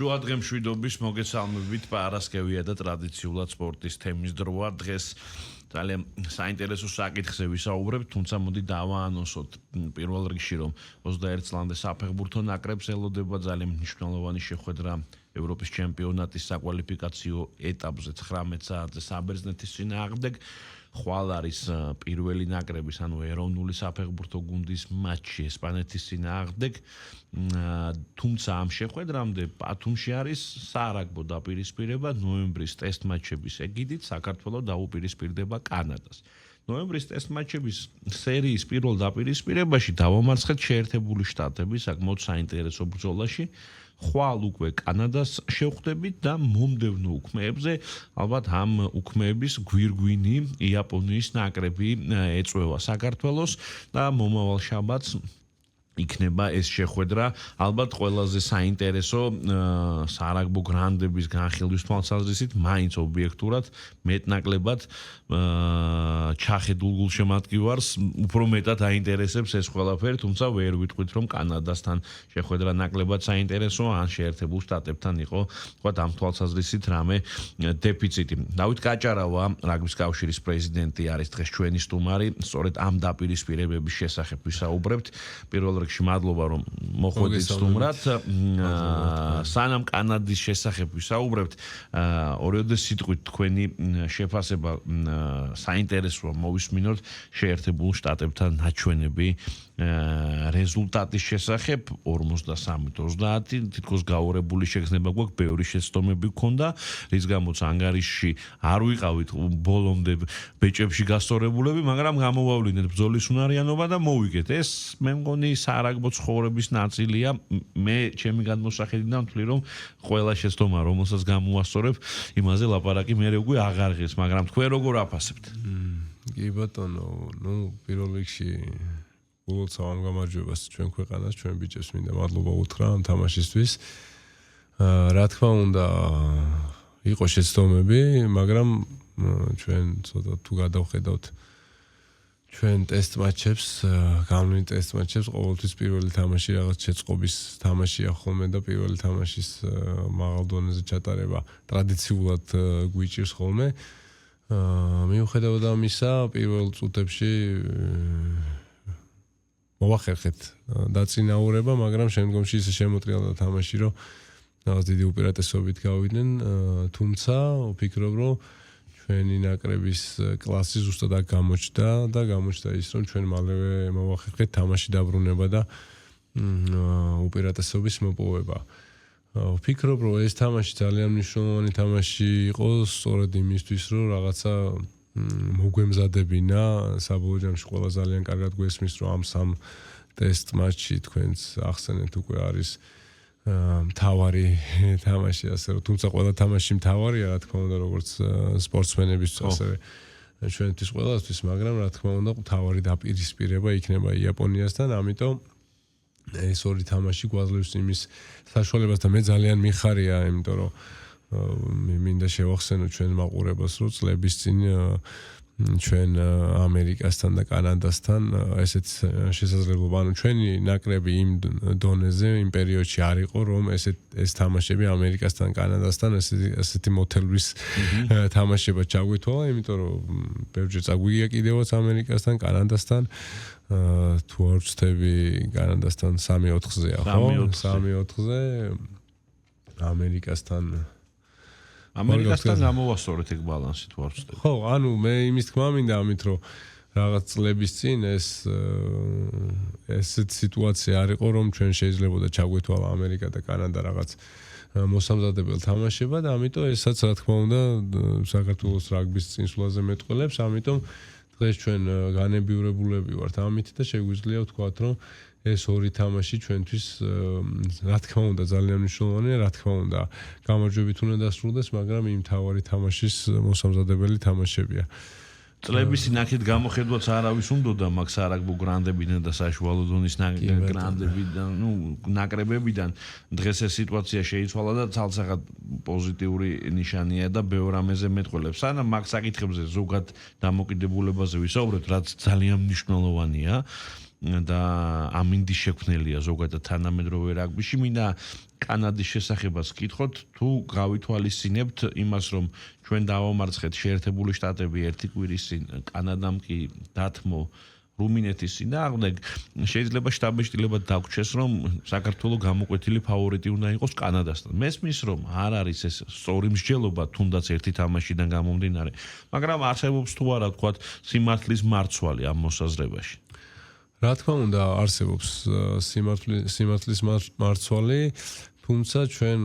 შუა დღემშვიდობის მოგესალმებით პარასკევია და ტრადიციულად სპორტის თემის დროა. დღეს ძალიან საინტერესო საკითხზე ვისაუბრებთ, თუმცა მოდი დავაანონსოთ პირველ რიგში, რომ 21 წლამდე საფეხბურთო ნაკრებს ელოდება ძალიან მნიშვნელოვანი შეხვედრა ევროპის ჩემპიონატის საკვალიფიკაციო ეტაპზე 19 საათზე საბერძნეთის წინააღმდეგ. ხვალ არის პირველი ნაკრების, ანუ ეროვნული საფეხბურთო გუნდის მატჩი ესპანეთის წინააღმდეგ. თუმცა ამ შეხვედრამდე ბათუმში არის საარაგბო დაპირისპირება ნოემბრის ტესტ მატჩების ეგიდით საქართველო დაუპირისპირდება კანადას. ნოემბრის ტესტ მატჩების სერიის პირველ დაპირისპირებაში დავამარცხეთ შეერთებული შტატები საკმაოდ საინტერესო ბრძოლაში. ხვალ უკვე კანადას შევხვდებით და მომდევნო უქმეებზე ალბათ ამ უქმეების გვირგვინი იაპონიის ნაკრები ეწვევა საქართველოს და მომავალ შაბათს იქნება ეს შეხვედრა ალბათ ყველაზე საინტერესო საარაგბო გრანდების განხილვის თვალსაზრისით მაინც ობიექტურად მეტნაკლებად ჩახედულ გულშემატკივარს უფრო მეტად აინტერესებს ეს ყველაფერი, თუმცა ვერ ვიტყვით რომ კანადასთან შეხვედრა ნაკლებად საინტერესო ან შეერთებულ შტატებთან იყო თქვა ამ თვალსაზრისით რამე დეფიციტი. დავით კაჭარავა, რაგბის კავშირის პრეზიდენტი არის დღეს ჩვენი სტუმარი, სწორედ ამ დაპირისპირებების შესახებ ვისაუბრებთ. პირველ რიგში მადლობა რომ მოხვედით სტუმრად. სანამ კანადის შესახებ ვისაუბრებთ, ორიოდე სიტყვით თქვენი შეფასება საინტერესოა მოვისმინოთ შეერთებულ შტატებთან ნაჩვენები რეზულტატის შესახებ 53-30 თითქოს გაურებული შეგრძნება გვაქვს, ბევრი შეცდომები გქონდა, რის გამოც ანგარიშში არ ვიყავით ბოლომდე ბეჭებში გასწორებულები, მაგრამ გამოვავლინეთ ბრძოლის უნარიანობა და მოვიგეთ. ეს მე მგონი საარაგბო ცხოვრების ნაწილია. მე ჩემი გადმოსახედიდან ვთვლი რომ ყველა შეცდომა რომელსაც გამოვასწორებ, იმაზე ლაპარაკი მე უკვე აღარ ღირს, მაგრამ თქვენ როგორ აფასებთ? კი ბატონო, პირველ რიგში გულოცავ ამ გამარჯვებას ჩვენ ქვეყანას, ჩვენ ბიჭებს მინდა მადლობა უთხრა ამ თამაშისთვის. რა თქმა უნდა, იყო შეცდომები, მაგრამ ჩვენ ცოტა თუ გადავხედავთ ჩვენ ტესტ მატჩებს, გავლენით ტესტ მატჩებს, ყოველთვის პირველი თამაში რაღაც შეწყობის თამაშია ხოლმე და პირველი თამაშის მაღალ დონეზე ჩატარება ტრადიციულად გვიჭირს ხოლმე. მიუხედავად ამისა, პირველ წუთებში მოვახერხეთ დაწინაურება, მაგრამ შემდგომში ისე შემოტრიალდა თამაში, რომ რაღაც დიდი უპირატესობით გავიდნენ, თუმცა ვფიქრობ, რომ ჩვენი ნაკრების კლასი ზუსტად აქ გამოჩნდა და გამოჩნდა ის, რომ ჩვენ მალევე მოვახერხეთ თამაში დაბრუნება და უპირატესობის მოპოვება. ვფიქრობ, რომ ეს თამაში ძალიან მნიშვნელოვანი თამაში იყო, სწორედ იმისთვის, რომ რაღაცა მოგვემზადებინა, საბოლოო ჯამში ყველა ძალიან კარგად გვესმის, რომ ამ სამ ტესტ მატჩში თქვენს ახსენეთ უკვე არის მთავარი თამაში, ასე რომ თუმცა ყველა თამაში მთავარია, რა თქმა უნდა, როგორც სპორტსმენებისთვის, ასევე ჩვენთვის ყველასთვის, მაგრამ რა თქმა უნდა, მთავარი დაპირისპირება იქნება იაპონიასთან, ამიტომ ეს ორი თამაში გვაძლევს იმის საშუალებას და მე ძალიან მიხარია, იმიტომ რომ მინდა შევახსენო ჩვენ მაყურებელს, რომ წლების წინ ჩვენ ამერიკასთან და კანადასთან ესეთ შესაძლებლობა, ანუ ჩვენი ნაკრები იმ დონეზე, იმ პერიოდში არ იყო, რომ ეს თამაშები ამერიკასთან, კანადასთან ესეთი მოთელვის თამაშება ჩაგვეთვალა, იმიტომ რომ ბევრჯერ წაგვიგია კიდევაც ამერიკასთან, კანადასთან. თუ არ ვცდები, კანადასთან 3-4-ზეა, ხო? 3-4-ზე ამერიკასთან გამოვასწორეთ ეგ ბალანსი თუ არ ვცდები. ხო, ანუ მე იმის თქმა მინდა ამით, რომ რაღაც წლების წინ ესეთი სიტუაცია არ იყო, რომ ჩვენ შეიძლებოდა ჩაგვეთვალა ამერიკა და კანადა რაღაც მოსამზადებელ თამაშებად, ამიტომ ესაც რა თქმა უნდა საქართველოს რაგბის წინსვლაზე მეტყველებს, ამიტომ დღეს ჩვენ განებიურებულები ვართ ამით და შეგვიძლია ვთქვათ, რომ ეს ორი თამაში ჩვენთვის რა თქმა უნდა ძალიან მნიშვნელოვანია, რა თქმა უნდა გამარჯვებით უნდა დასრულდეს, მაგრამ იმ თავარი თამაშის მოსამზადებელი თამაშებია. წლების ნახეთ გამოხედვაც არავის უნდოდა მაგ საარაგბო გრანდებიდან და საშუალო დონის გრანდებიდან, ნაკრებებიდან დღეს ეს სიტუაცია შეიცვალა და ცალსახად პოზიტიური ნიშანია და ბევრ ამაზე მეტყველებს. სანამ მაგ საკითხებზე ზოგად დამოკიდებულებაზე ვისაუბრებთ, რაც ძალიან მნიშვნელოვანია. და ამინდის შექმნელია ზოგადად თანამედროვე რაგბიში. მინდა კანადის შესახებაც გკითხოთ, თუ გავითვალისწინებთ იმას, რომ ჩვენ დავამარცხეთ შეერთებული შტატები ერთი კვირის წინ, კანადამ კი დათმო რუმინეთის წინააღმდეგ, შეიძლება შტაბეჭდილებად დაგვრჩეს, რომ საქართველოს გამოკვეთილი ფავორიტი უნდა იყოს კანადასთან. მესმის, რომ არ არის ეს სწორი მსჯელობა, თუნდაც ერთი თამაშიდან გამომდინარე, მაგრამ არსებობს თუ არა, თქვათ, სიმართლის მარცვალი ამ მოსაზრებაში. რა თქმა უნდა, არსებობს სიმართლის მარცვალი, თუმცა ჩვენ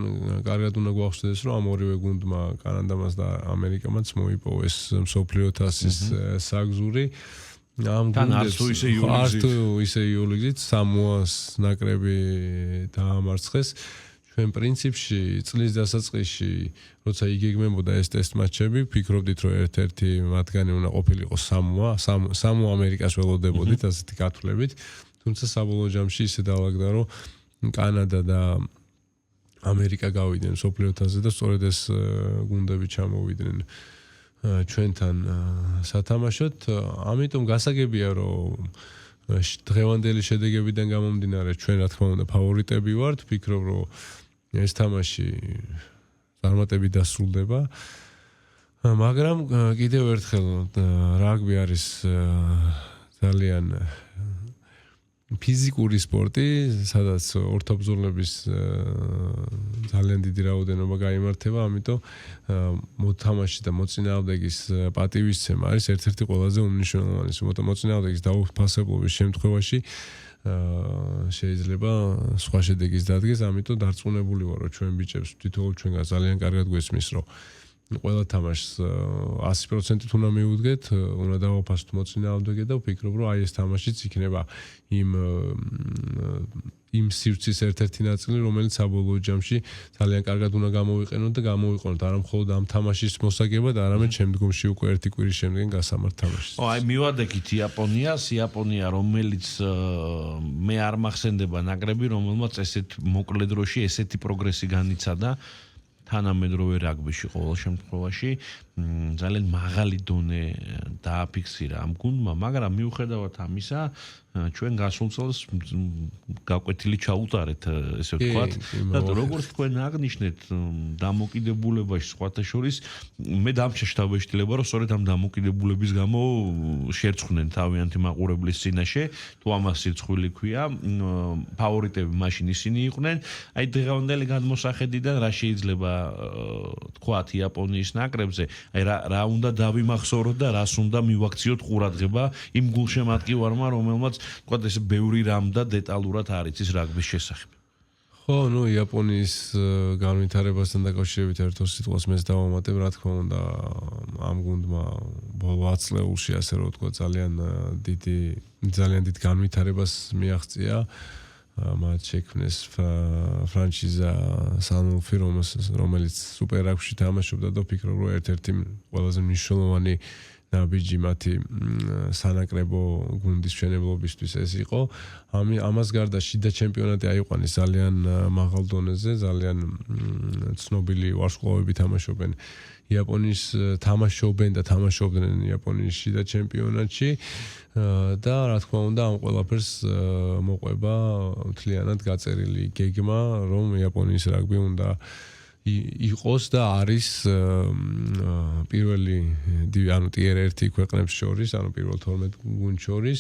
კარგად უნდა გვახსოვდეს, რომ ამ ორივე გუნდმა, კანადამაც და ამერიკამაც მოიპოვეს მსოფლიო თასის საგზური. თან არც თუ ისე იულიგზით სამოას ნაკრები დაამარცხეს. ჩვენ პრინციპში წლის დასაწყისში, როცა იგეგმებოდა ეს ტესტ მატჩები, ფიქრობდით, რომ ერთ-ერთი მათგანი უნდა ყოფილიყო სამოა ამერიკას ველოდებოდით, ასეთი გათვლებით. თუმცა საბოლოო ჯამში ისე დაალაგდა, რომ კანადა და ამერიკა გავიდნენ მსოფლიო თასზე და სწორედ ეს გუნდები ჩამოვიდნენ ჩვენთან სათამაშოდ. ამიტომ გასაგებია, რომ დღევანდელი შედეგებიდან გამომდინარე ჩვენ რა თქმა უნდა ფავორიტები ვართ. ვფიქრობ, რომ ეს თამაში წარმატებით დასრულდება. მაგრამ კიდევ ერთხელ რაგბი არის ძალიან ფიზიკური სპორტი, სადაც ორთაბრძოლების ძალიან დიდი რაოდენობა გაიმართება, ამიტომ მოთამაშე და მოწინააღმდეგის პატივისცემა არის ერთ-ერთი ყველაზე უმნიშვნელოვანესი. მოწინააღმდეგის დაუფასებლობის შემთხვევაში შეიძლება სხვა შედეგის დადგეს, ამიტომ დარწმუნებული ვარ, რომ ჩვენ ბიჭებს თითოეულ ჩვენგან ძალიან კარგად გვესმის, რომ ყველა თამაშს 100%-ით უნდა მივუდგეთ, უნდა დავაფასოთ მოწინააღმდეგე და ვფიქრობ, რომ აი ეს თამაშიც იქნება იმ სივრცის ერთ-ერთი ნაწილი, რომელიც საბოლოო ჯამში ძალიან კარგად უნდა გამოვიყენოთ და გამოვიყენოთ არა მხოლოდ ამ თამაშის მოსაგებად, არამედ შემდგომში უკვე ერთი კვირის შემდგენ გასამართ თამაშს. აი მივადექით იაპონია, რომელიც მე არ მახსენდება ნაკრები, რომელმაც ესეთ მოკლე დროში ესეთი პროგრესი განიცადა. თანამედროვე რაგბიში ყოველ შემთხვევაში ძალიან მაღალი დონე დააფიქსირა ამ გუნდმა, მაგრამ მიუხედავად ამისა, ჩვენ გასულ წელს გაკვეთილი ჩაუტარეთ, ესე ვთქვათ. და როგორც თქვენ აღნიშნეთ, დამოკიდებულებაში სხვათა შორის მე დამჭირ შტაბეჭდილება, რომ სწორედ ამ დამოკიდებულების გამო შერცხვნენ თავიანთი მაყურებლის წინაშე, თუ ამას სირცხვილი ქვია, ფავორიტები მაშინ ისინი იყვნენ. აი დღევანდელი გადმოსახედიდან რა შეიძლება თქვათ იაპონიის ნაკრებზე, აი რა უნდა დავიმახსოვროთ და რას უნდა მივაქციოთ ყურადღება იმ გულშემატკივარმა, რომელმაც თქვათ ეს ბევრი რამ და დეტალურად არ იცის რაგბის შესახებ. ხო, იაპონიის განვითარებასთან დაკავშირებით ერთ-ორ სიტყვას მეც დავამატებ, რა თქმა უნდა, ამ გუნდმა ბოლო 10 წლებში, ასე რომ ვთქვა, ძალიან დიდ განვითარებას მიაღწია. მათ შექმნეს ფრანჩიზა სანულფი, რომელიც სუპერ რაგბიში თამაშობდა და ვფიქრობ, რომ ერთ-ერთი ყველაზე მნიშვნელოვანი ნაბიჯი მათი სანაკრებო გუნდის მშენებლობისთვის ეს იყო. ამას გარდა შიდა ჩემპიონატი აიყვანეს ძალიან მაღალ დონეზე, ძალიან ცნობილი ვარსკვლავები თამაშობენ იაპონიის თამაშობდნენ იაპონიის შიდა ჩემპიონატში და რა თქმა უნდა ამ ყველაფერს მოყვება მთლიანად გაწერილი გეგმა, რომ იაპონიის რაგბი უნდა იყოს და არის პირველი ტიერ 1 ქვეყნებს შორის, პირველ 12 გუნდს შორის.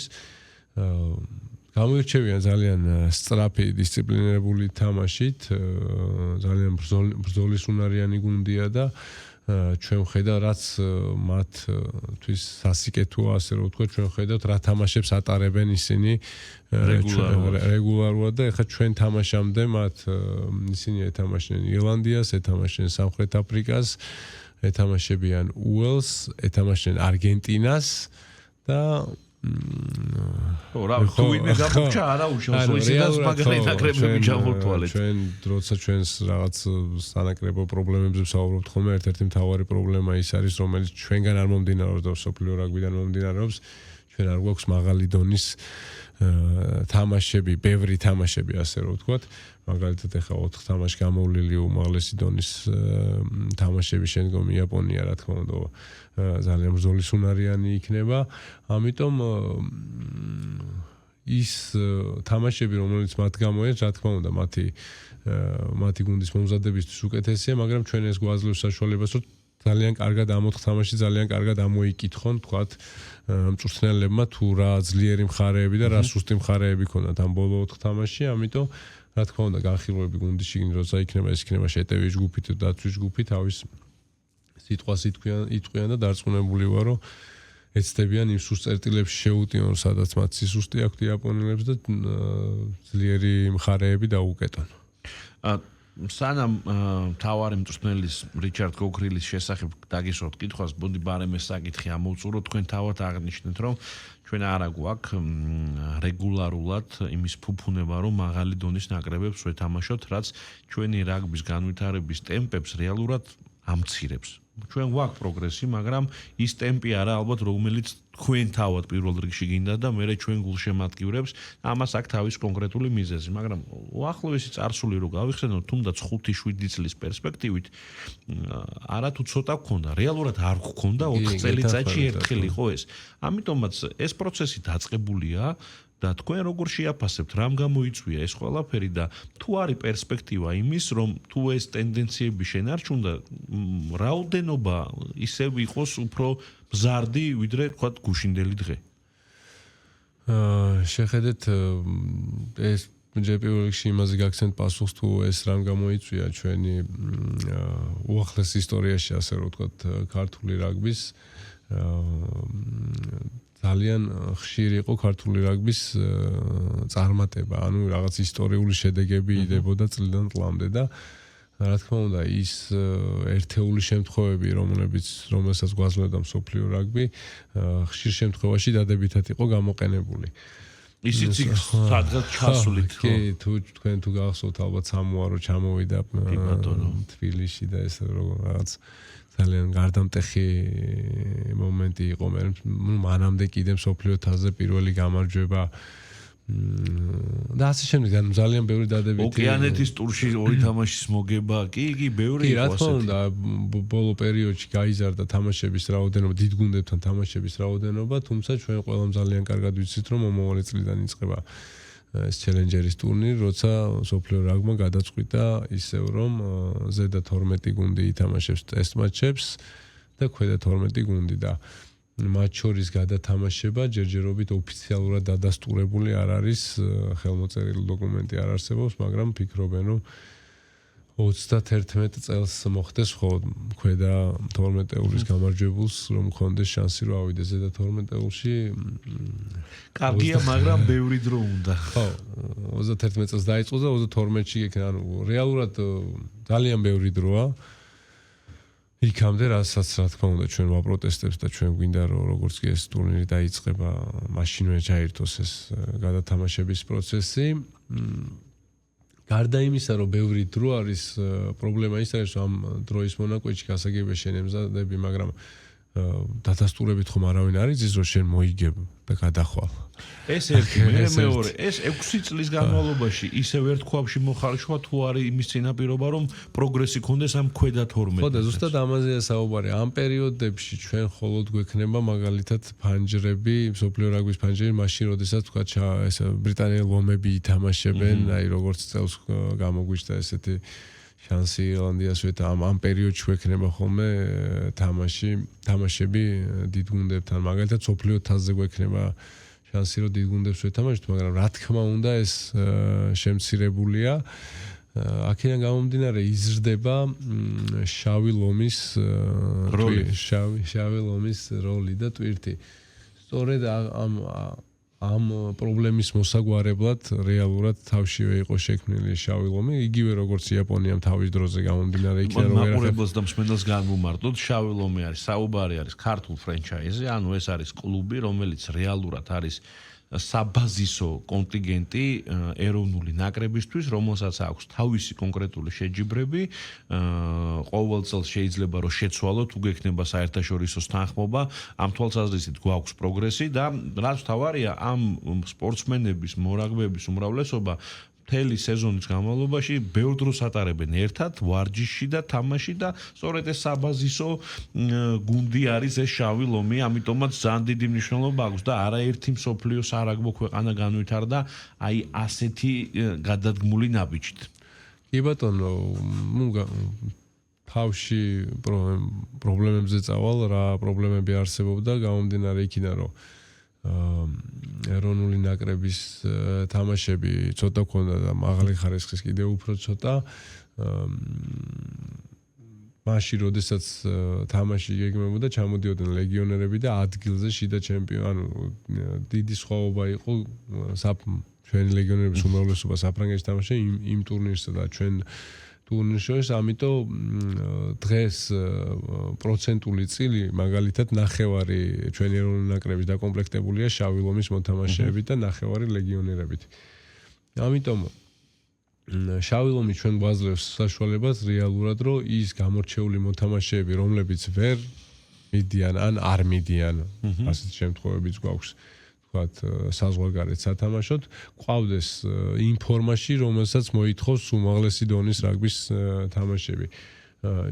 გამოირჩევიან ძალიან სწრაფი დისციპლინირებული თამაშით, ძალიან ბრძოლისუნარიანი გუნდია და ჩვენ ვხედავთ, რაც მათთვის სასიკეთოა, ასე რომ ვთქვათ, ჩვენ ვხედავთ რა თამაშებს ატარებენ ისინი რეგულარულად და ეხლა ჩვენ თამაშამდე ისინი ეთამაშნენ ირლანდიას, ეთამაშნენ სამხრეთ აფრიკას, ეთამაშებიან უელს, ეთამაშნენ არგენტინას და თუ ვინმე გამორჩა არა უშავს ისედაც მაგარი ნაკრებები ჩამოვთვალეთ. ჩვენ როცა ჩვენს რაღაც სანაკრებო პრობლემებზე ვსაუბრობთ ხოლმე, ერთ-ერთი მთავარი პრობლემა ის არის, რომელიც ჩვენგან არ მომდინარეობს და სოფლიო რაგბიდან მომდინარეობს, ჩვენ არ გვაქვს მაღალი დონის თამაშები, ბევრი თამაშები, ასე რომ ვთქვათ. მაგალითად ეხლა 4 თამაში გამოვლილი უმაღლესი დონის თამაშები შემდგომ იაპონია, რა თქმა უნდა, ძალიან ბრძოლისუნარიანი იქნება. ამიტომ ის თამაშები, რომელიც მათ გამოიეს, რა თქმა უნდა, მათი გუნდის მომზადებისთვის უკეთესია, მაგრამ ჩვენ ეს გვაძლევს საშუალებას, რომ ძალიან კარგად ამოთხ თამაში, ძალიან კარგად ამოიკითხონ, თქვათ, მწვრთნელებმა თუ რა ძლიერი მხარეები და რა სუსტი მხარეები ქონდათ ამ ბოლო 4 თამაში, ამიტომ რა თქმა უნდა, განხილვები გუნდის შიგნით, როცა იქნება შეტევის ჯგუფით და დაცვის ჯგუფით, თავის სიტყვას იტყვიან და დარწმუნებული ვარ, რომ ეცდებიან იმ სუსტ წერტილებში შეუტიონ, სადაც მათ სისუსტე აქვთ იაპონელებს და ძლიერი მხარეები დაუკეტონ. სანამ თავარი მწვრთნელის რიჩარდ გოგრილის შესახებ დაგისვათ კითხვას, ბოდი ბარემ ეს საკითხი ამოვწურო, თქვენ თავად აღნიშნეთ, რომ ჩვენ არა გვაქვს რეგულარულად იმის ფუფუნება, რომ მაღალი დონის ნაკრებებს ვეთამაშოთ, რაც ჩვენი რაგბის განვითარების ტემპებს რეალურად ამცირებს. ჩვენ გვაქვს პროგრესი, მაგრამ ის ტემპი არა ალბათ, რომელიც თქვენ თავად პირველ რიგში გინდა და მე ჩვენ გულშემატკივრებს, ამას აქვს თავის კონკრეტული მიზეზი, მაგრამ უახლოესი წარსული რო გავიხსენოთ, თუნდაც 5-7 წლის პერსპექტივით არა თუ ცოტა გქონდა, რეალურად არ გქონდა 4 წელიწადში ერთხელ იყო ეს. ამიტომაც ეს პროცესი დაწყებულია და თქვენ როგორ შეაფასებთ, რამ გამოიწვია ეს ყველაფერი და თუ არის პერსპექტივა იმის, რომ თუ ეს ტენდენციები შენარჩუნდა, რაოდენობა ისევ იყოს უფრო მზარდი, ვიდრე თქვა გუშინდელი დღე. შეხედეთ ეს ჯერ პირველ რიგში იმაზე გაგცემთ პასუხს, თუ ეს რამ გამოიწვია ჩვენი უახლეს ისტორიაში, ასე რომ ვთქვათ, ქართული რაგბის ძალიან ხშირი იყო ქართული რაგბის წარმატება, ანუ რაღაც ისტორიული შედეგები იდებოდა წლიდან წლამდე და რა თქმა უნდა ის ერთეული შემთხვევები, რომელსაც გვაძლევდა მსოფლიო რაგბი, ხშირ შემთხვევაში დადებითად იყო გამოყენებული. ისიც სადღაც ჩასულით. კი, თქვენ თუ გახსოვთ, ალბათ სამოა რო ჩამოვიდა თბილისში და ეს რაღაც ძალიან გარდამტეხი მომენტი იყო მე მანამდე კიდე მსოფლიო თასზე პირველი გამარჯვება და ასე შემდეგ ძალიან ბევრი დადებითი ოკეანეთის ტურში 2 თამაშის მოგება კი ბევრი იყო ასე. რა თქმა უნდა ბოლო პერიოდში გაიზარდა თამაშების რაოდენობა, დიდ გუნდებთან თამაშების რაოდენობა, თუმცა ჩვენ ყველამ ძალიან კარგად ვიცით, რომ მომავალი წლიდან იწყება ეს ჩელენჯერის ტურნირი, როცა მსოფლიო რაგბმა გადაწყვიტა ისევ რომ ზედა 12 გუნდი ითამაშებს ტესტ მატჩებს და ქვედა 12 გუნდი და მათ შორის გადათამაშება ჯერჯერობით ოფიციალურად დადასტურებული არ არის, ხელმოწერილი დოკუმენტი არ არსებობს, მაგრამ ფიქრობენ რომ 31 წელს მოხდეს ხოლმე ქვედა 12 ეურის გამარჯვებულს რომ მქონდეს შანსი რომ ავიდეს ზედა 12 ეულში. კარგია, მაგრამ ბევრი დრო უნდა. ხო, 31 წელს დაიწყო და 32-ში იქნება, ანუ რეალურად ძალიან ბევრი დროა. იქამდე რასაც რა თქმა უნდა ჩვენ ვაპროტესტებს და ჩვენ გვინდა რომ როგორც კი ეს ტურნირი დაიწყება, მაშინვე ჩაერთოს ეს გადათამაშების პროცესი. გარდა იმისა, რომ ბევრი დრო არის, პრობლემა ის არის, რომ ამ დროის მონაკვეთში გასაგებია შენ ემზადები, მაგრამ დადასტურებით ხომ არავინ არ იცის, რომ შენ მოიგებ და გადახვალ. ეს ერთი, მეორე, ეს 6 წლის განმავლობაში ისევ ერთ ქვაბში მოხარშვა თუ არის იმის წინაპირობა, რომ პროგრესი ქონდეს ამ ქვედა 12. ხო და ზუსტად ამაზეა საუბარი. ამ პერიოდებში ჩვენ მხოლოდ გვექნება მაგალითად ფანჯრები, მსოფლიო რაგბის ფანჯრები, მაშინ როდესაც თქვა ეს ბრიტანელი ლომები ითამაშებენ, აი როგორც წელს გამოგვიჩნდა ესეთი შანსი ირლანდიას ამ პერიოდში გვექნება ხოლმე თამაშები დიდ გუნდებთან, მაგალითად მსოფლიო თასზე გვექნება შანსი რომ დიდ გუნდებს ვეთამაშოთ, მაგრამ რა თქმა უნდა ეს შემცირებულია. აქედან გამომდინარე იზრდება შავი ლომის როლი და ტვირთი. სწორედ ამ პრობლემის მოსაგვარებლად რეალურად თავშივე იყო შექმნილი შავი ლომი, იგივე როგორც იაპონიამ თავის დროზე გამომდინარე იქნა რომ მაყურებელს და მსმენელს განვუმარტოთ, შავი ლომი არის საუბარი არის ქართულ ფრენჩაიზზე, ანუ ეს არის კლუბი, რომელიც რეალურად არის საბაზისო კონტინგენტი ეროვნული ნაკრებისთვის, რომელსაც აქვს თავისი კონკრეტული შეჯიბრები, ყოველ წელს შეიძლება რომ შეცვალოთ, თუ გექნება საერთაშორისო თანხმობა, ამ თვალსაზრისით გვაქვს პროგრესი და რაც თავარია ამ სპორტსმენების, მორაგბეების უმრავლესობა მთელი სეზონის განმავლობაში ბევრ დროს ატარებენ ერთად ვარჯიში და თამაში და სწორედ ეს საბაზისო გუნდი არის ეს შავი ლომი, ამიტომაც ძალიან დიდი მნიშვნელობა აქვს და არაერთი მსოფლიო სარაგბო ქვეყანა განვითარდა აი ასეთი გადადგმული ნაბიჯით. კი ბატონო, თავში პრობლემებზე წავალ, რა პრობლემები არსებობდა, გამომდინარე იქიდან, რომ ეროვნული ნაკრების თამაშები ცოტა ქონდა და მაღალი ხარისხის კიდევ უფრო ცოტა. მაშინ, როდესაც თამაში გეგმებოდა, ჩამოდიოდნენ ლეგიონერები და ადგილზე შიდა ჩემპიონი, ანუ დიდი სხვაობა იყო ჩვენი ლეგიონერების უმრავლესობა საფრანგეთში თამაშა იმ ტურნირსა და ჩვენ ტურნირს შორის, ამიტომ დღეს პროცენტული წილი მაგალითად ნახევარი ჩვენი ეროვნული ნაკრების დაკომპლექტებულია შავი ლომის მოთამაშეებით და ნახევარი ლეგიონერებით. ამიტომ შავი ლომი ჩვენ გვაძლევს საშუალებას რეალურად, რომ ის გამორჩეული მოთამაშეები, რომლებიც ვერ მიდიან ან არ მიდიან, ასეთ შემთხვევებიც გვაქვს. საზღვარგარეთ სათამაშოდ ყავდეს იმ ფორმაში, რომელსაც მოითხოვს უმაღლესი დონის რაგბის თამაშები.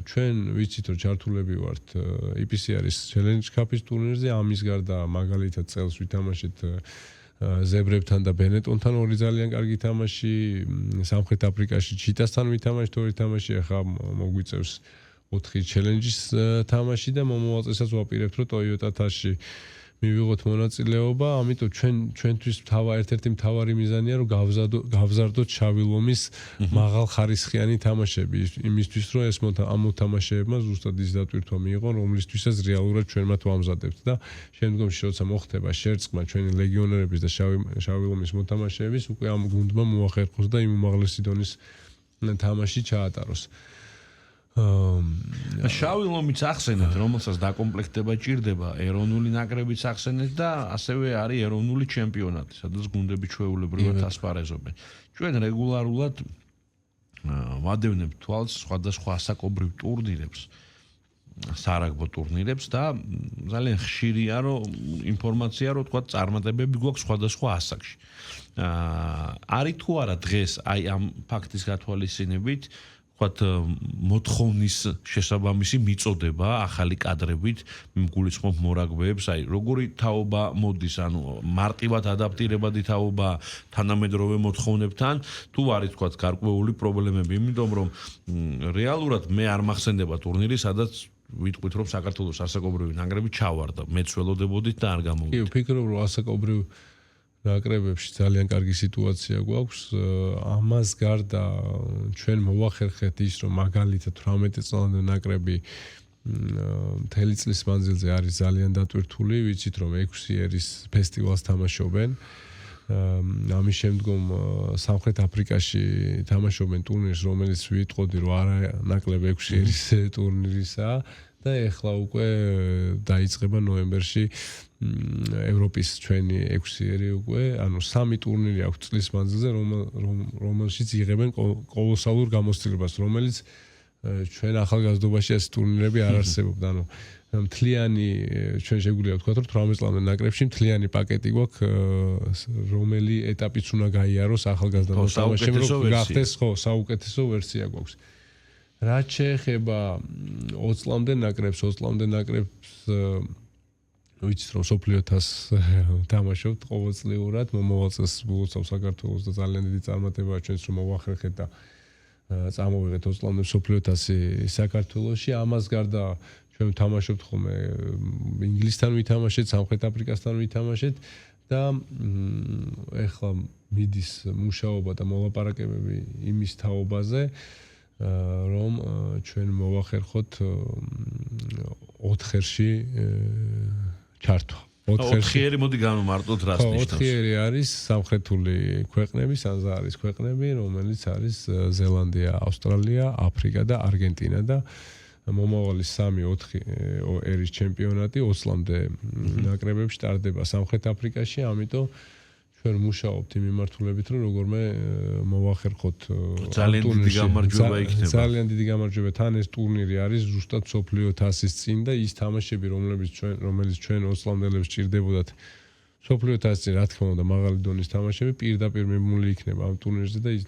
ჩვენ ვიცით, რომ ჩართულები ვართ IPC-ის Challenge Cup-ის ტურნირზე, ამის გარდა მაგალითად წელს ვითამაშეთ ზებრებთან და ბენეტონთან ორი ძალიან კარგი თამაში, სამხრეთ აფრიკაში ჩიტასთან ვითამაშეთ ორი თამაში, ახლა მოგვიწევს 4 Challenge-ის თამაში და მომავალ წელსაც ვაპირებთ, რომ Toyota-თაში მივიღოთ მონაწილეობა, ამიტომ ჩვენთვის ერთ-ერთი მთავარი მიზანია, რომ გავზარდოთ შავი ლომის მაღალ ხარისხიანი თამაშები, იმისთვის, რომ ეს ამ მოთამაშეებმა ზუსტად ის დატვირთვა მიიღონ, რომლისთვისაც რეალურად ჩვენ მათ ვამზადებთ და შემდგომში, როცა მოხდება შერწყმა ჩვენი ლეგიონერების და შავი ლომის მოთამაშეების, უკვე ამ გუნდმა მოახერხოს და იმ უმაღლესი დონის თამაში ჩაატაროს. შავი ლომიც ახსენეთ, რომელსაც დაკომპლექტება ჭირდება, ეროვნული ნაკრებიც ახსენეთ და ასევე არის ეროვნული ჩემპიონატი, სადაც გუნდები ჩვეულებრივად ასპარეზობენ. ჩვენ რეგულარულად ვადევნებთ თვალს სხვადასხვა ასაკობრივ ტურნირებს, სარაგბო ტურნირებს და ძალიან ხშირია, რომ ინფორმაცია, რომ თქვა წარმატებები გვაქვს სხვადასხვა ასაკში. არის თუ არა დღეს აი ამ ფაქტის გათვალისწინებით მოთხოვნის შესაბამისი მიწოდება ახალი კადრებით გულისხმობ მორაგბეებს, აი როგორი თაობა მოდის, ანუ მარტივად ადაპტირებადი თაობა თანამედროვე მოთხოვნებთან, თუ არის თქვა გარკვეული პრობლემები, იმიტომ რომ რეალურად მე არ მახსენდება ტურნირი, სადაც ვიტყვით რომ საქართველოს ასაკობრივი ნაკრები ჩავარდა, მეც ველოდებოდით და არ გამოვიდა. კი, ვფიქრობ რომ ასაკობრივ ნაკრებებში ძალიან კარგი სიტუაცია გვაქვს. ამას გარდა ჩვენ მოვახერხეთ ის, რომ მაგალითად 18 წლამდე ნაკრები მთელი წლის მანძილზე არის ძალიან დატვირთული, ვიცით რომ 6 ერის ფესტივალს თამაშობენ. ამის შემდგომ სამხრეთ აფრიკაში თამაშობენ ტურნირს, რომელიც ვიტყოდი რომ არა ნაკლებ 6 ერის ტურნირისაა და ეხლა უკვე დაიწყება ნოემბერში ევროპის ჩვენი 6 ერი უკვე, ანუ 3 ტურნირი აქვს წლის მანძილზე, რომელშიც იღებენ კოლოსალურ გამოცდილებას, რომელიც ჩვენ ახალგაზრდობაში ეს ტურნირები არ არსებობდა. ანუ მთლიანი ჩვენ შეგვიძლია ვთქვათ, რომ 18 წლამდე ნაკრებში მთლიანი პაკეტი გვაქვს, რომელი ეტაპიც უნდა გაიაროს ახალგაზრდა მოთამაშემ, რომ გახდეს საუკეთესო ვერსია გვაქვს. რაც შეეხება 20 წლამდე ნაკრებს, 20 წლამდე ნაკრებს ვიცით რომ სოფლიო თასს თამაშობთ ყოველწლიურად, მომავალ წელს ბულოცავ საქართველოს და ძალიან დიდი წარმატებაა ჩვენს რომ მოვახერხეთ და წამოვიღეთ 20 წლამდე სოფლიო თასი საქართველოში. ამას გარდა ჩვენ ვთამაშობთ ხოლმე ინგლისთან ვითამაშეთ, სამხრეთ აფრიკასთან ვითამაშეთ და ეხლა მიდის მუშაობა და მოლაპარაკებები იმის თაობაზე, რომ ჩვენ მოვახერხოთ 4-ში ჩართვა. 4-ერი მოდი განვმარტოთ რას ნიშნავს? 4-ერი არის სამხრეთული ქვეყნები, სანზაარის ქვეყნები, რომელიც არის ზელანდია, ავსტრალია, აფრიკა და არგენტინა და მომავალი 3-4 ერის ჩემპიონატი 20 წლამდე ნაკრებებში ტარდება სამხრეთ აფრიკაში, ამიტომ ჩვენ მუშაობთ იმ მიმართულებით, რომ როგორმე მოვახერხოთ ძალიან დიდი გამარჯვება იქნება. ძალიან დიდი გამარჯვება. თან ეს ტურნირი არის ზუსტად სოფლიო თასის წინ და ის თამაშები, რომელიც ჩვენ 20 წლამდელებს ჭირდებოდათ სოფლიო თასზე რა თქმა უნდა მაღალი დონის თამაშები პირდაპირ მიმული იქნება ამ ტურნირზე და ის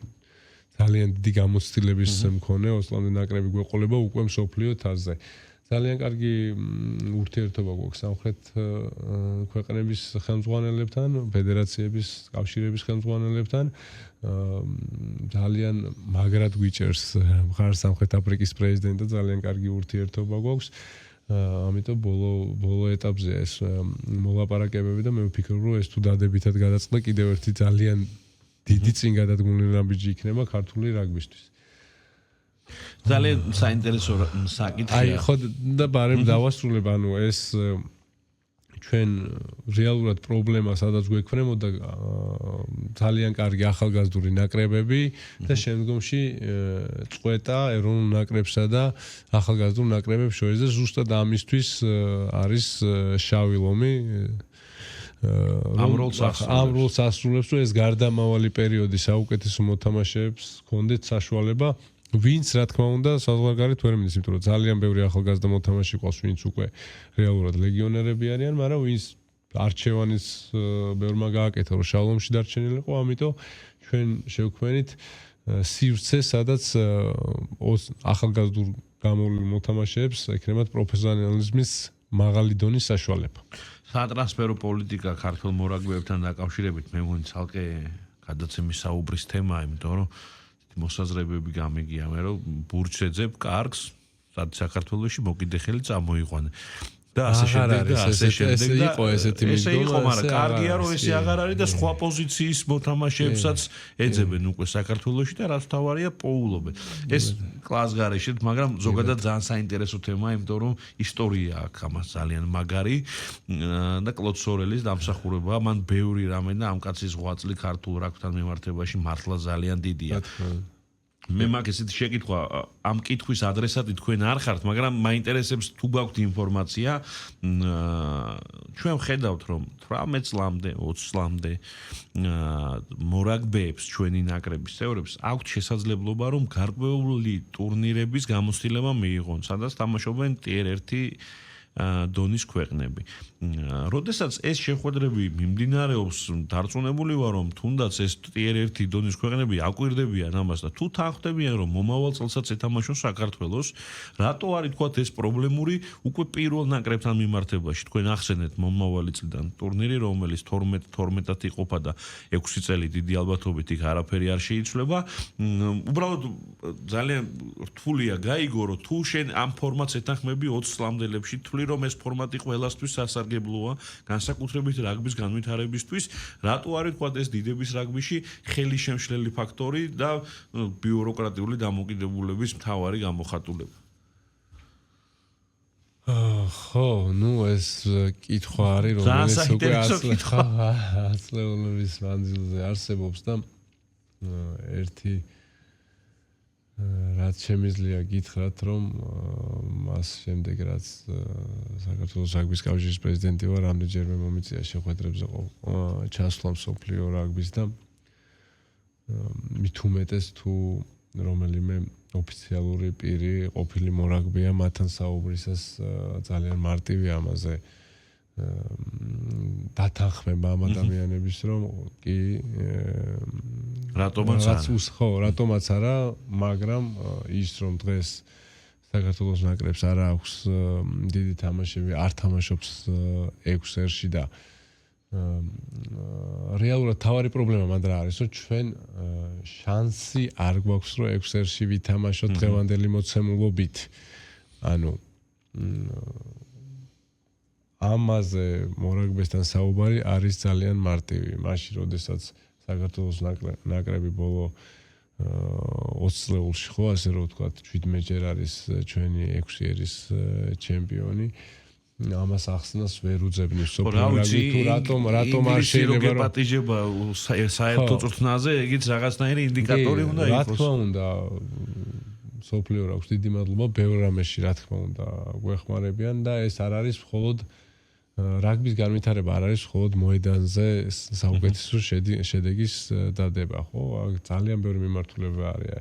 ძალიან დიდი გამოცდილების მქონე ოსლამდე ნაკრები გვეყოლება უკვე სოფლიო თასზე. ძალიან კარგი ურთიერთობა გვაქვს სამხრეთ ქვეყნების ხელმძღვანელებთან, ფედერაციების, კავშირების ხელმძღვანელებთან. ძალიან მაგრად გვიჭერს მხარ სამხრეთ აფრიკის პრეზიდენტი და ძალიან კარგი ურთიერთობა გვაქვს. ამიტომ ბოლო ეტაპზე ეს მოლაპარაკებები და მე ვფიქრობ, რომ ეს თუ დადებითად გადაწყდა, კიდევ ერთი ძალიან დიდი წინ გადადგმული ნაბიჯი იქნება ქართული რაგბისთვის. ძალიან საინტერესო საკითხია. აი ხო და ბარემ დავასრულებ, ანუ ეს ჩვენ რეალურად პრობლემა სადაც გვექნებოდა ძალიან კარგი ახალგაზრდული ნაკრებები და შემდგომში წყვეტა ეროვნულ ნაკრებსა და ახალგაზრდულ ნაკრებებს შორის და ზუსტად ამისთვის არის შავი ლომი ამ როლს ასრულებს, რომ ეს გარდამავალი პერიოდი საუკეთესო მოთამაშეებს ჰქონდეთ საშუალება ვინც რა თქმა უნდა საზღვარგარეთ ვერ მიდის, იმიტომ რომ ძალიან ბევრი ახალგაზრდა მოთამაშე ყავს, ვინც უკვე რეალურად ლეგიონერები არიან, მაგრამ ვინც არჩევანის ბევრმა გააკეთა, რომ შავლომში დარჩენილიყო, ამიტომ ჩვენ შევქმნით სივრცე, სადაც ახალგაზრდულ გამოვლენილ მოთამაშეებს ექნებათ პროფესიონალიზმის მაღალი დონის საშუალება. სატრანსფერო პოლიტიკა ქართულ მორაგბეებთან დაკავშირებით მე მგონი ცალკე გადაცემის საუბრის თემაა, იმიტომ რომ მოსაზრებები გამიგია მე რომ ბურჯს ეძებ კარგს, სადაც საქართველოში მოკიდე ხელი წამოიყვანე. და ასე შემდეგ და ასე შემდეგ და იყო ესეთი მიდგომა. ესე იყო, მაგრამ კარგია რომ ესე აღარ არის და სხვა პოზიციის მოთამაშეებსაც ეძებენ უკვე საქართველოში და რაც თავარია პოულობენ. ეს კლას გარეშეთ, მაგრამ ზოგადად ძალიან საინტერესო თემაა, იმიტომ რომ ისტორია აქვს ამას ძალიან მაგარი და კლოდ სორელის დამსახურება, მან ბევრი რამე და ამ კაცის ღვაწლი ქართულ რაგბთან მიმართებაში მართლა ძალიან დიდია. მე მაგ ესეთი შეკითხვა ამ კითხვის ადრესატი თქვენ არ ხართ, მაგრამ მაინტერესებს თუ გაქვთ ინფორმაცია, ჩვენ ხედავთ რომ 18 წლამდე, 20 წლამდე მორაგბეებს ჩვენი ნაკრების წევრებს აქვთ შესაძლებლობა რომ გარკვეული ტურნირების გამოცდილება მიიღონ, სადაც თამაშობენ ტიერ 1 დონის ქვეყნები. როდესაც ეს შეხვედრები მიმდინარეობს, დარწმუნებული ვარ, რომ თუნდაც ეს ტიერ 1 დონის ქვეყნები აკვირდებიან ამას და თუ თანხმდებიან, რომ მომავალ წელსაც ეთამაშონ საქართველოს, რატო არის თქვათ ეს პრობლემური უკვე პირველ ნაკრებთან მიმართებაში. თქვენ ახსენეთ მომავალი წლიდან ტურნირი, რომელიც 12-12-ად იყოფა და 6 წელი დიდი ალბათობით იქ არაფერი არ შეიცვლება. უბრალოდ ძალიან რთულია გაიგო, რომ თუ შენ ამ ფორმატს ეთანხმები 20 წლამდელებში, თვლი რომ ეს ფორმატი ყველასთვის სასარგებლოა, განსაკუთრებით რაგბის განვითარებისთვის, რატო არის თქვა ეს დიდების რაგბიში ხელისშემშლელი ფაქტორი და ბიუროკრატიული დამოკიდებულების მთავარი გამოხატულება. ხო, ნუ ეს კითხვა არის, რომელიც უკვე ათწლეულის მანძილზე არსებობს და ერთი რაც შემიძლია გითხრათ, რომ მას შემდეგ რაც საქართველოს რაგბის კავშირის პრეზიდენტი ვარ, რამდენჯერმე მომიწია შეხვედრებზე ჩასვლა მსოფლიო რაგბის და მით უმეტეს თუ რომელიმე ოფიციალური პირი ყოფილი მორაგბეა მათთან საუბრისას ძალიან მარტივი ამაზე დათანხმება ამ ადამიანების რომ კი რატომაც არა, მაგრამ ის რომ დღეს საქართველოს ნაკრებს არ აქვს დიდი თამაშები, არ თამაშობს 6 ერში და რეალურად თავარი პრობლემა მანდ რა არის, რომ ჩვენ შანსი არ გვაქვს რომ 6 ერში ვითამაშოთ დღევანდელი მოცემულობით. ანუ ამაზე მორაგბესთან საუბარი არის ძალიან მარტივი. მაშინ, როდესაც საქართველოს ნაკრები ბოლო 20 წლეულში ხო, ასე რომ ვთქვათ, 17ჯერ არის ჩვენი 6 ერის ჩემპიონი. ამას ახსნას ვერ უძებნის სოფლიო რაგბი თუ რატომ არ შეიძლება რომ გეპატიჟება საერთო წვრთნაზე, ეგიც რაღაცნაირი ინდიკატორი უნდა იყოს. რა თქმა უნდა, სოფლიო რაგბს დიდი მადლობა, ბევრ რამეში რა თქმა უნდა გვეხმარებიან და ეს არ არის მხოლოდ რაგბის განვითარება, არ არის მხოლოდ მოედანზე საუკეთესო შედეგის დადება, ხო? ძალიან ბევრი მიმართულება არის.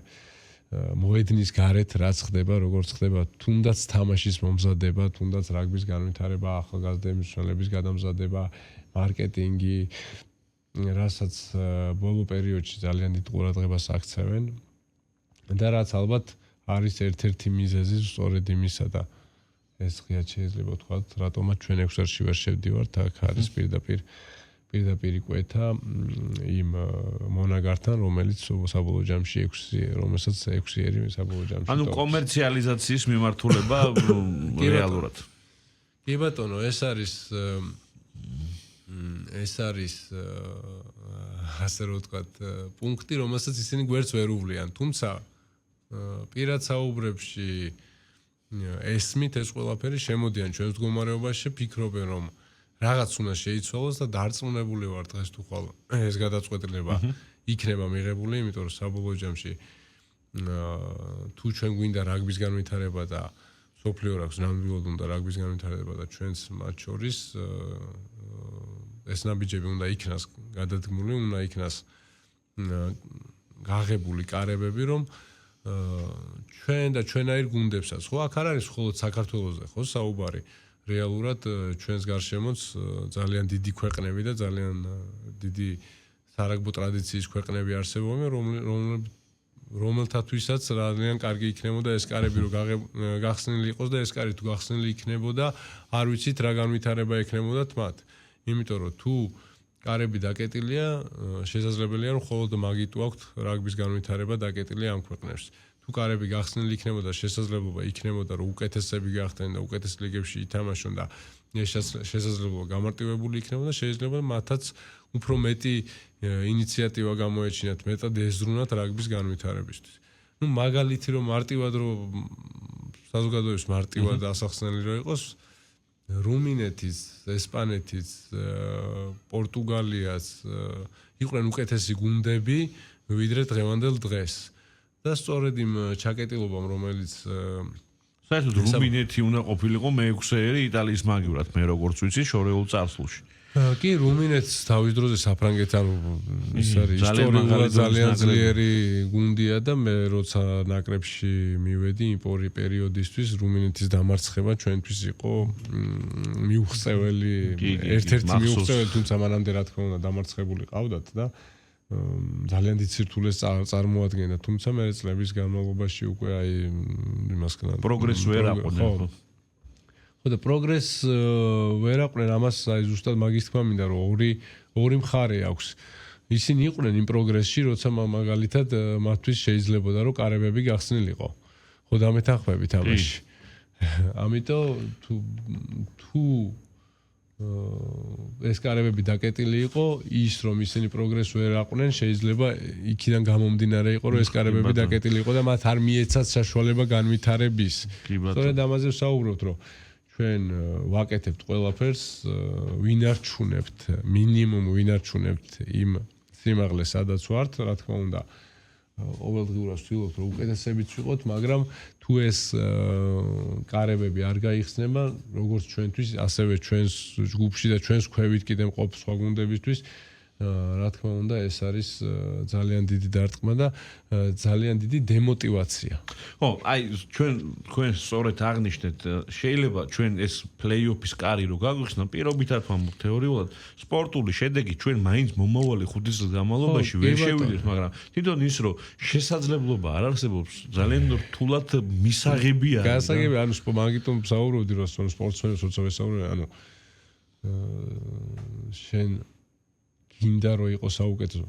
მოედნის გარეთ რაც ხდება, როგორც ხდება, თუნდაც თამაშის მომზადება, თუნდაც რაგბის განვითარება, ახალგაზრდების მშველების გადამზადება, მარკეტინგი, რასაც ბოლო პერიოდში ძალიან დიდ ყურადღებას აქცევენ და რაც ალბათ არის ერთ-ერთი მიზეზი სწორედ იმისა და ეს ღიად შეიძლება ვთქვათ, რატომაც ჩვენ 6 ერთში ვერ შევდივართ, აქ არის პირდაპირ იკვეთა იმ მონაგართან, რომელიც საბოლოო ჯამში 6-ერი საბოლოო ჯამში. ანუ კომერციალიზაციის მიმართულება რეალურად. კი ბატონო, ეს არის ასე რომ ვთქვათ, პუნქტი, რომელსაც ისინი გვერდს ვერ უვლიან, თუმცა პირად საუბრებში ესმით ეს ყველაფერი შემოდიან ჩვენს მდგომარეობაში, ფიქრობენ რომ რაღაც უნდა შეიცვალოს და დარწმუნებული ვარ დღეს თუ ხვალ ეს გადაწყვეტილება იქნება მიღებული, იმიტომ რომ საბოლოო ჯამში თუ ჩვენ გვინდა რაგბის განვითარება და სოფლიო რაგბს ნამდვილად უნდა რაგბის განვითარება და ჩვენს მათ შორის ეს ნაბიჯები უნდა იქნას გადადგმული, უნდა იქნას გაღებული კარებები, რომ ჩვენ და ჩვენაირ გუნდებსაც, ხო, აქ არ არის მხოლოდ საქართველოზე, ხო, საუბარი. რეალურად ჩვენს გარშემოც ძალიან დიდი ქვეყნები და ძალიან დიდი სარაგბო ტრადიციის ქვეყნები არსებობენ, რომელთათვისაც ძალიან კარგი იქნებოდა ეს კარები რომ გახსნილი იყოს და ეს კარი თუ გახსნილი იქნებოდა, არ ვიცით რა განვითარება ექნებოდათ მათ. იმიტომ რომ თუ კარები დაკეტილია, შესაძლებელია რომ მხოლოდ მაგით აქვთ რაგბის განვითარება დაკეტილი ამ ქვეყნებში. თუ კარები გახსნილი იქნებოდა, შესაძლებლობა იქნებოდა რომ უკეთესები გახდნენ და უკეთეს ლიგებში ითამაშონ და ეს შესაძლებლობა გამარტივებული იქნებოდა, შეიძლება მათაც უფრო მეტი ინიციატივა გამოეჩინათ, მეტად ეზრუნათ რაგბის განვითარებისთვის. ნუ მაგალითი რომ მარტივად რომ საზოგადოების მარტივად ასახსნელი რომ იყოს, რუმინეთის, ესპანეთის, პორტუგალიას იყვნენ უკეთესი გუნდები ვიდრე დღევანდელ დღეს. და სწორედ იმ ჩაკეტილობამ, რომელიც საერთოდ რუმინეთი უნდა ყოფილიყო მე-6-ერი იტალიის მაგივრად, მე როგორც ვიცი, შორეულ წარსულში. კი, რუმინეთს თავის დროზე საფრანგეთთან ის არის ისტორიულად ძალიან ძლიერი გუნდია და მე როცა ნაკრებში მივედი იმ პერიოდისთვის რუმინეთის დამარცხება ჩვენთვის იყო მიუღწეველი, ერთ-ერთი მიუღწეველი, თუმცა მანამდე რა თქმა უნდა დამარცხებული ყავდათ და ძალიან დიდ სირთულეს წარმოადგენდა, თუმცა მე წლების განმავლობაში უკვე აი იმასკენ პროგრესს ვერ აყოლენ. ხო და პროგრესს ვერ აყოლენ, ამას აი ზუსტად მაგის თქმა მინდა რომ ორი მხარე აქვს. ისინი იყვნენ იმ პროგრესში, როცა მაგალითად მათთვის შეიძლებოდა რომ კარებები გახსნილიყო. ხო და მეთანხმებით ამაში. ამიტომ თუ ეს კარებები დაკეტილი იყო, ის რომ ისინი პროგრესს ვერ აყოლენ, შეიძლება იქიდან გამომდინარე იყო, რომ ეს კარებები დაკეტილი იყო და მათ არ მიეცათ საშუალება განვითარების. სწორედ ამაზე ვსაუბრობთ, რომ ჩვენ ვაკეთებთ ყველაფერს, ვინარჩუნებთ, მინიმუმ ვინარჩუნებთ იმ სიმაღლეს, სადაც ვართ, რა თქმა უნდა. ყოველდღიურად ვცდილობთ რომ უკეთესებიც ვიყოთ, მაგრამ თუ ეს კარებები არ გაიხსნება, როგორც ჩვენთვის, ასევე ჩვენს ჯგუფში და ჩვენს ქვევით კიდე მყოფ სხვა გუნდებისთვის, რა თქმა უნდა, ეს არის ძალიან დიდი დარტყმა და ძალიან დიდი დემოტივაცია. ხო, აი ჩვენ სწორედ აღნიშნეთ, შეიძლება ჩვენ ეს პლეი-ოფის კარი რო გაგვიხსნა, პირობითად ვამბობ თეორიულად, სპორტული შედეგი ჩვენ მაინც მომავალი 5 წლის განმავლობაში ვერ შევიდეთ, მაგრამ თვითონ ის რომ შესაძლებლობა არ არსებობს, ძალიან რთულად მისაღებია. გასაგებია, ანუ მაგიტომ ვსაუბრობდი, რომ სპორტსმენებს როცა ვესაუბრებ, ანუ შენ გინდა რომ იყოს საუკეთესო.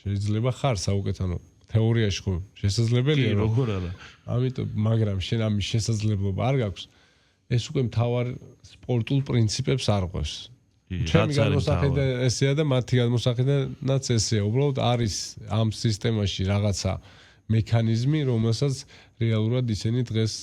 შეიძლება ხარ საუკეთესო, ანუ თეორიაში ხო შესაძლებელია რომ როგორ არა. ამიტომ მაგრამ შენ ამის შესაძლებლობა არ გაქვს, ეს უკვე მთავარ სპორტულ პრინციპებს არ ყვევს. ჩემი განმოსახედა ესეა და მათი განმოსახედანაც ესეა. უბრალოდ არის ამ სისტემაში რაღაცა მექანიზმი, რომელსაც რეალურად ისინი დღეს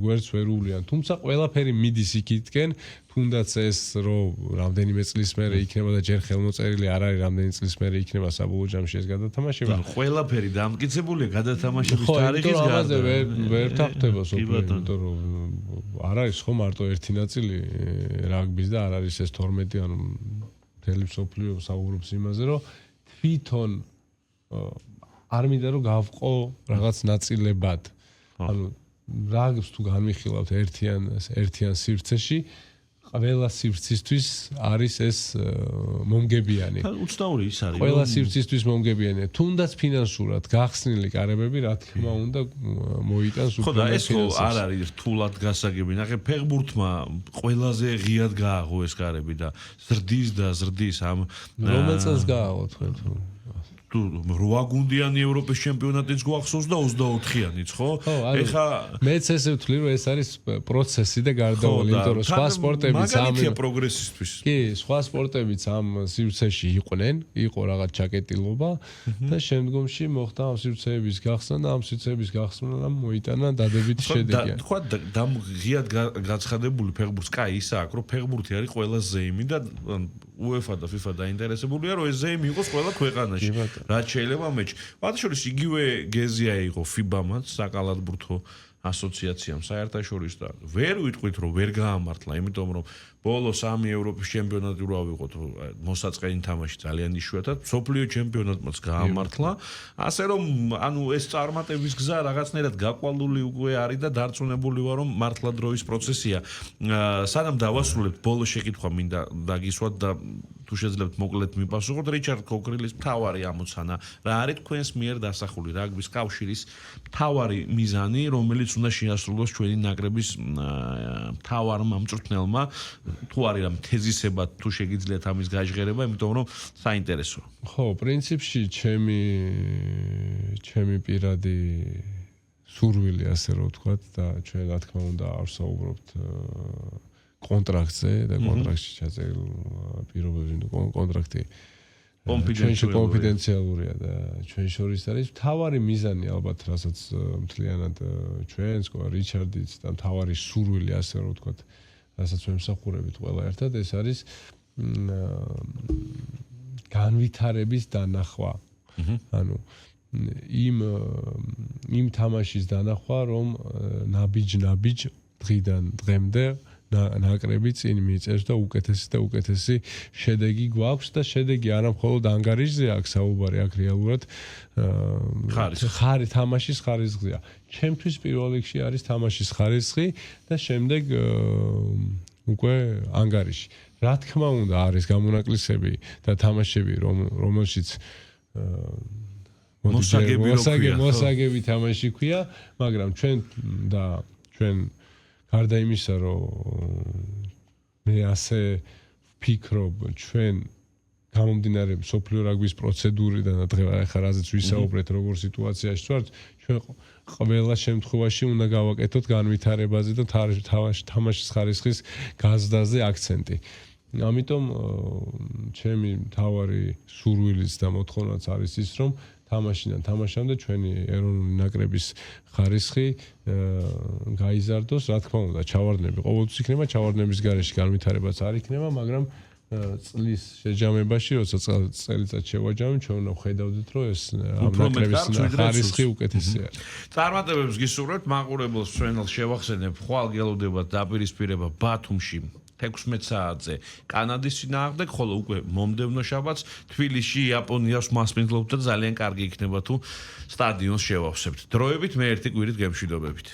გვერდს ვერ უვლიან. თუმცა ყველაფერი მიდის იქითკენ, თუნდაც ეს რომ რამდენიმე წლის მერე იქნება და ჯერ ხელმოწერილი არ არის რამდენი წლის მერე იქნება საბოლოო ჯამში ეს გადათამაშება. ყველაფერი დამტკიცებულია გადათამაშების თარიღის გარდა. ვერ თანხდება სოფლიო, იმიტომ რომ არ არის ხო მარტო ერთი ნაწილი რაგბის და არ არის ეს 12, ანუ მთელი სოფლიო საუბრობს იმაზე, რომ თვითონ არ მინდა რომ გავყო რაღაც ნაწილებად. ანუ რაგბს თუ განვიხილავთ ერთიან სივრცეში, ყველა სივრცისთვის არის ეს მომგებიანი. უცნაური ის არის. ყველა სივრცისთვის მომგებიანია. თუნდაც ფინანსურად გახსნილი კარებები, რა თქმა უნდა, მოიტანს უფრო. ხო და ეს არ არის რთულად გასაგები. ნახე, ფეხბურთმა ყველაზე ღიად გააღო ეს კარები და ზრდის ამ რომელ წელს გააღო თქვენ თუ 8 გუნდიანი ევროპის ჩემპიონატიც გვახსოვს და 24-იანიც, ხო? ეხა მეც ესე ვთვლი, რომ ეს არის პროცესი და გარდაუვალი, იმიტომ რომ სხვა სპორტებიც მაგალითია პროგრესისთვის. კი, სხვა სპორტებიც ამ სივრცეში იყვნენ, იყო რაღაც ჩაკეტილობა და შემდგომში მოხდა ამ სივრცეების გახსნა და ამ სივრცეების გახსნამ მოიტანა დადებითი შედეგი. თქვა ღიად გაცხადებული ფეხბურთს, კაი, ისა აქვს, რომ ფეხბურთი არის ყველა ზეიმი და UEFA და FIFA დაინტერესებულია, რომ ეს ზეიმი იყოს ყველა ქვეყანაში. რაც შეიძლება მეჩ. ვადაშორის იგივე გეზია იყო FIBA-მაც, საკალათბურთო ასოციაციამ საერთაშორისო და ვერ ვიტყვით რომ ვერ გაამართლა, იმიტომ რომ ბოლო 3 ევროპის ჩემპიონატი რო ავიღოთ, მოსაწყენი თამაში ძალიან იშვიათად, სოფლიო ჩემპიონატმაც გაამართლა, ასე რომ ანუ ეს წარმატების გზა რაღაცნაირად გაყვალული უკვე არის და დარწმუნებული ვარ რომ მართლა დროის პროცესია. სანამ დავასრულებთ, ბოლო შეკითხვა მინდა დაგისვათ და თუ შეძლებთ მოკლედ მიპასუხოთ, რიჩარდ კოკრილის მთავარი ამოცანა რა არის თქვენს მიერ დასახული რაგბის კავშირის მთავარი მიზანი, რომელიც უნდა შეასრულოს ჩვენი ნაკრების მთავარმა მწვრთნელმა, თუ არის რამ თეზისება, თუ შეგიძლიათ ამის გაჟღერება, იმიტომ რომ საინტერესოა. ხო, პრინციპში ჩემი პირადი სურვილი, ასე რომ ვთქვათ, და ჩვენ რა თქმა უნდა არ ვსაუბრობთ კონტრაქტზე და კონტრაქტში ჩაწერილ პირობებში კონტრაქტი კონფიდენციალურია და ჩვენ შორის არის მთავარი მიზანი ალბათ, რასაც მთლიანად ჩვენს რიჩარდიც და მთავარი სურვილი, ასე რომ ვთქვათ, რასაც ვემსახურებით ყველა ერთად, ეს არის განვითარების დანახვა. ანუ იმ თამაშის დანახვა, რომ ნაბიჯ დღიდან დღემდე ნაკრები წინ მიიწევს და უკეთესი შედეგი გვაქვს და შედეგი არა მხოლოდ ანგარიშზე აქვს საუბარი, აქ რეალურად თამაშის ხარისხია. ჩემთვის პირველ რიგში არის თამაშის ხარისხი და შემდეგ უკვე ანგარიში. რა თქმა უნდა, არის გამონაკლისები და თამაშები, რომელშიც მოსაგები თამაში ქვია, მაგრამ ჩვენ გარდა იმისა, რომ მე ასე ვფიქრობ, ჩვენ გამომდინარე სოფლიო რაგბის პროცედურიდან და ახლა რაზეც ვისაუბრეთ, როგორ სიტუაციაში ვართ, ჩვენ ყველა შემთხვევაში უნდა გავაკეთოთ განვითარებაზე და თამაშის ხარისხის გაზრდაზე აქცენტი. ამიტომ ჩემი მთავარი სურვილიც და მოთხოვნაც არის ის, რომ თამაშიდან თამაშამდე ჩვენი ეროვნული ნაკრების ხარისხი გაიზარდოს, რა თქმა უნდა, ჩავარდნები ყოველთვის იქნება, ჩავარდნების გარეშე განვითარებაც არ იქნება, მაგრამ წლის შეჯამებაში, როცა წელიწად შევაჯამოთ, ჩვენ უნდა ვხედავდეთ, რომ ეს ამ ნაკრების ხარისხი უკეთესი არის. წარმატებებს გისურვებთ, მაყურებელს ჩვენელს შევახსენებ, ხვალ გელოდებათ დაპირისპირება ბათუმში 16 საათზე კანადის წინააღმდეგ, ხოლო უკვე მომდევნო შაბათს თბილისში იაპონიას მასპინძლობთ და ძალიან კარგი იქნება თუ სტადიონს შევავსებთ. დროებით მე ერთი კვირით გემშვიდობებით.